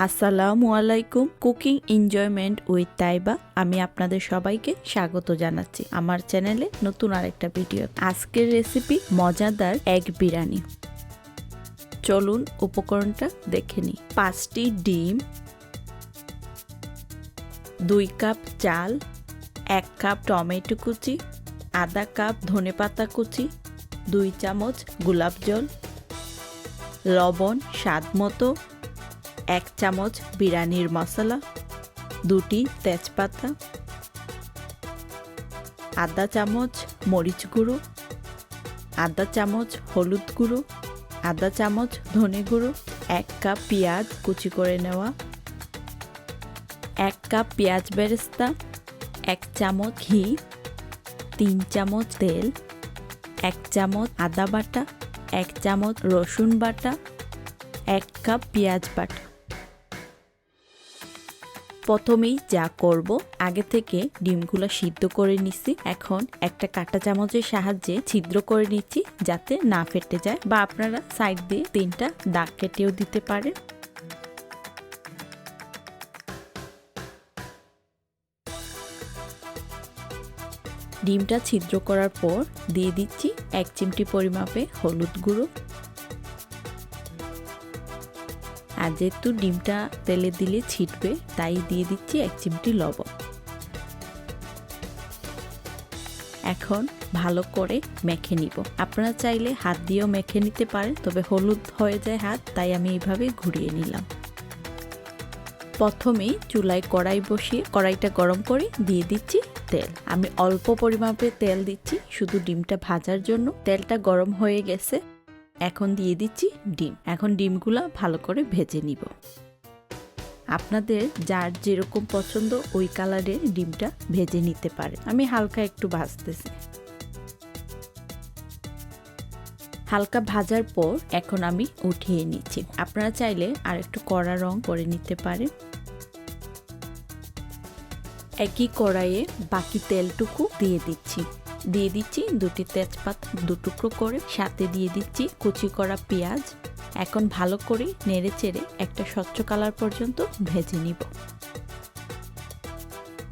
আসসালামু আলাইকুম। Cooking enjoyment with Taiba, আমি আপনাদের সবাইকে স্বাগত জানাচ্ছি আমার চ্যানেলে নতুন আরেকটা ভিডিও। আজকের রেসিপি মজাদার এগ বিরিয়ানি। চলুন উপকরণটা দেখে নিই। 5টি ডিম, 2 কাপ চাল, 1 কাপ টমেটো কুচি, আধা কাপ ধনেপাতা কুচি, 2 চামচ গোলাপ জল, লবণ স্বাদ মতো, 1 চামচ বিরিয়ানির মশলা, 2টি তেজপাতা, আধা চামচ মরিচ গুঁড়ো, আধা চামচ হলুদ গুঁড়ো, আধা চামচ ধনে গুঁড়ো, 1 কাপ পেঁয়াজ কুচি করে নেওয়া, 1 কাপ পেঁয়াজ বেরেস্তা, 1 চামচ ঘি, 3 চামচ তেল, 1 চামচ আদা বাটা, 1 চামচ রসুন বাটা, 1 কাপ পেঁয়াজ বাটা। প্রথমেই যা করব, আগে থেকে ডিমগুলো সিদ্ধ করে নিচ্ছি। এখন একটা কাঁটা চামচের সাহায্যে ছিদ্র করে নিচ্ছি যাতে না ফেটে যায়, বা আপনারা সাইড দিয়ে 3টা দাগ কেটেও দিতে পারেন। ডিমটা ছিদ্র করার পর দিয়ে দিচ্ছি 1 চিমটি পরিমাপে হলুদ গুঁড়ো। আর যেহেতু ডিমটা তেলে দিলে ছিটবে, তাই দিয়ে দিচ্ছি 1 চিমটি লবণ। এখন ভালো করে মেখে নিব। আপনারা চাইলে হাত দিয়েও মেখে নিতে পারেন, তবে হলুদ হয়ে যায় হাত, তাই আমি এইভাবে ঘুরিয়ে নিলাম। প্রথমেই চুলায় কড়াই বসিয়ে কড়াইটা গরম করে দিয়ে দিচ্ছি তেল। আমি অল্প পরিমাপে তেল দিচ্ছি শুধু ডিমটা ভাজার জন্য। তেলটা গরম হয়ে গেছে, এখন দিয়ে দিচ্ছি ডিম। এখন ডিমগুলা ভালো করে ভেজে নিব। আপনাদের যার যেরকম পছন্দ ওই কালারের ডিমটা ভেজে নিতে পারে। আমি হালকা একটু ভাজতেছি। হালকা ভাজার পর এখন আমি উঠিয়ে নিচ্ছি। আপনারা চাইলে আর একটু কড়া রং করে নিতে পারেন। একই কড়াইয়ে বাকি তেলটুকু দিয়ে দিচ্ছি। 2টি তেজপাতা 2 টুকরো করে, সাথে দিয়ে দিচ্ছি কুচি করা পেঁয়াজ। এখন ভালো করে নেড়ে চেড়ে একটা স্বচ্ছ কালার পর্যন্ত ভেজে নিব।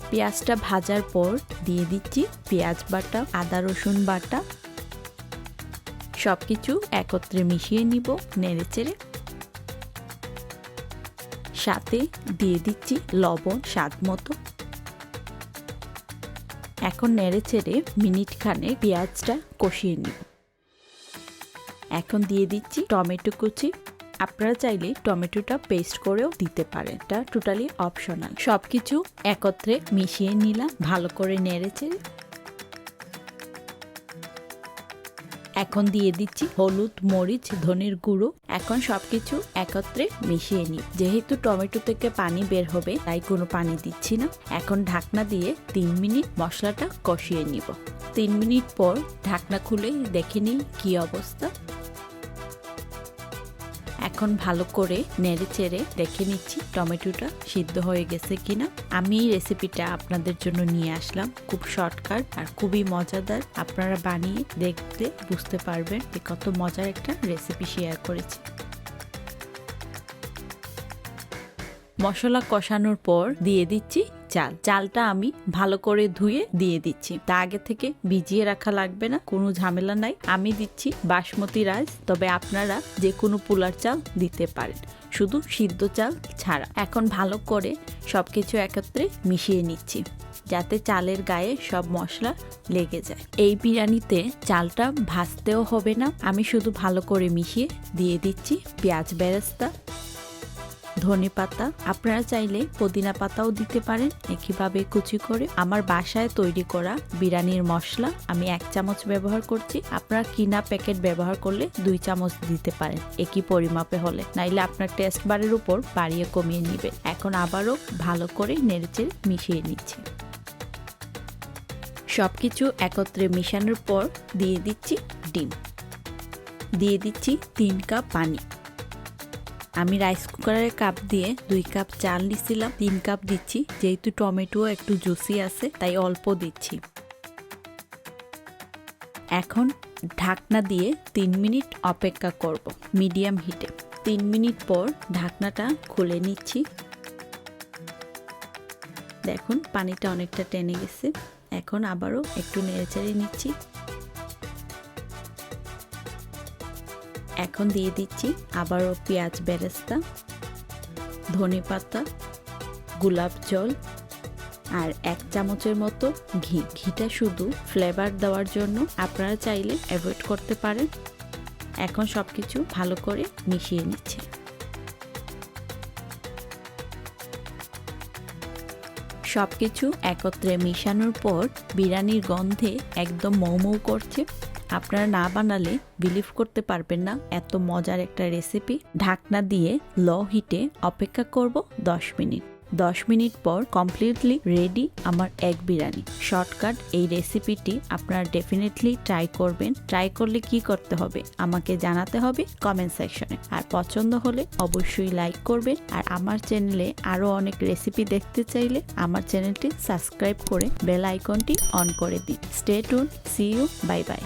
পেঁয়াজটা ভাজার পর দিয়ে দিচ্ছি পেঁয়াজ বাটা, আদা রসুন বাটা, সবকিছু একত্রে মিশিয়ে নিব নেড়ে চেড়ে। সাথে দিয়ে দিচ্ছি লবণ স্বাদ মতো। এখন নেড়ে চেড়ে মিনিট খানেক পেঁয়াজটা কষিয়ে নিব। এখন দিয়ে দিচ্ছি টমেটো কুচি। আপনারা চাইলে টমেটোটা পেস্ট করেও দিতে পারেন, এটা টোটালি অপশনাল। সবকিছু একত্রে মিশিয়ে নিলাম ভালো করে নেড়ে চেড়ে। এখন দিয়ে দিচ্ছি হলুদ, মরিচ, ধনের গুঁড়ো। এখন সবকিছু একত্রে মিশিয়ে নিই। যেহেতু টমেটো থেকে পানি বের হবে, তাই কোনো পানি দিচ্ছি না। এখন ঢাকনা দিয়ে 3 মিনিট মশলাটা কষিয়ে নিব। 3 মিনিট পর ঢাকনা খুলে দেখে নিই কি অবস্থা। এখন ভালো করে নেড়ে চেড়ে দেখে নিচ্ছি টমেটোটা সিদ্ধ হয়ে গেছে কিনা। আমি এই রেসিপিটা আপনাদের জন্য নিয়ে আসলাম, খুব শর্টকাট আর খুবই মজাদার। আপনারা বানিয়ে দেখতে বুঝতে পারবেন যে কত মজার একটা রেসিপি শেয়ার করেছি। মশলা কষানোর পর দিয়ে দিচ্ছি চাল। চালটা আমি ভালো করে ধুয়ে দিয়ে দিচ্ছি। তা আগে থেকে ভিজিয়ে রাখা লাগবে না, কোনো ঝামেলা নাই। আমি দিচ্ছি বাসমতি রাইস, তবে আপনারা যে কোনো পোলার চাল দিতে পারেন, শুধু সিদ্ধ চাল ছাড়া। এখন ভালো করে সবকিছু একত্রে মিশিয়ে নিচ্ছি যাতে চালের গায়ে সব মশলা লেগে যায়। এই বিরিয়ানিতে চালটা ভাজতেও হবে না। আমি শুধু ভালো করে মিশিয়ে দিয়ে দিচ্ছি পেঁয়াজ বেরেস্তা, ধনে পাতা। আপনারা চাইলে পুদিনা পাতাও দিতে পারেন একইভাবে কুচি করে। আমার বাসায় তৈরি করা বিরিয়ানির মশলা আমি 1 চামচ ব্যবহার করছি। আপনারা কিনা প্যাকেট ব্যবহার করলে 2 চামচ দিতে পারেন একই পরিমাপে হলে, নাইলে আপনার টেস্ট বারের উপর বাড়িয়ে কমিয়ে নিবে। এখন আবারও ভালো করে নেড়েচেড়ে মিশিয়ে নিচ্ছি। সবকিছু একত্রে মিশানোর পর দিয়ে দিচ্ছি ডিম, দিয়ে দিচ্ছি 3 কাপ পানি। আমি রাইস কুকারের কাপ দিয়ে 2 কাপ চাল নিছিলাম, 3 কাপ দিচ্ছি। যেহেতু টমেটো একটু জুসি আছে তাই অল্প দিচ্ছি। এখন ঢাকনা দিয়ে 3 মিনিট অপেক্ষা করব মিডিয়াম হিটে। 3 মিনিট পর ঢাকনাটা খুলে নিচ্ছি। দেখুন পানিটা অনেকটা টেনে গেছে। এখন আবারও একটু নেড়েচেড়ে নিচ্ছি। এখন দিয়ে দিচ্ছি আবারও পেঁয়াজ বেরেস্তা, ধনেপাতা, গোলাপ জল আর 1 চামচের মতো ঘি। ঘিটা শুধু ফ্লেভার দেওয়ার জন্য, আপনারা চাইলে অ্যাভয়েড করতে পারেন। এখন সবকিছু ভালো করে মিশিয়ে নিচ্ছি। সবকিছু একত্রে মিশানোর পর বিরিয়ানির গন্ধে একদম মৌ মৌ করছে। আপনারা না বানালে বিলিভ করতে পারবেন না এত মজার একটা রেসিপি। ঢাকনা দিয়ে লো হিটে অপেক্ষা করব 10 মিনিট। 10 মিনিট পর কমপ্লিটলি রেডি আমার এগ বিরিয়ানি। শর্টকাট এই রেসিপিটি আপনারা ডেফিনেটলি ট্রাই করবেন। ট্রাই করলে কি করতে হবে আমাকে জানাতে হবে কমেন্ট সেকশনে। আর পছন্দ হলে অবশ্যই লাইক করবেন। আর আমার চ্যানেলে আরও অনেক রেসিপি দেখতে চাইলে আমার চ্যানেলটি সাবস্ক্রাইব করে বেল আইকনটি অন করে দিন। স্টে টুন, সি ইউ, বাই বাই।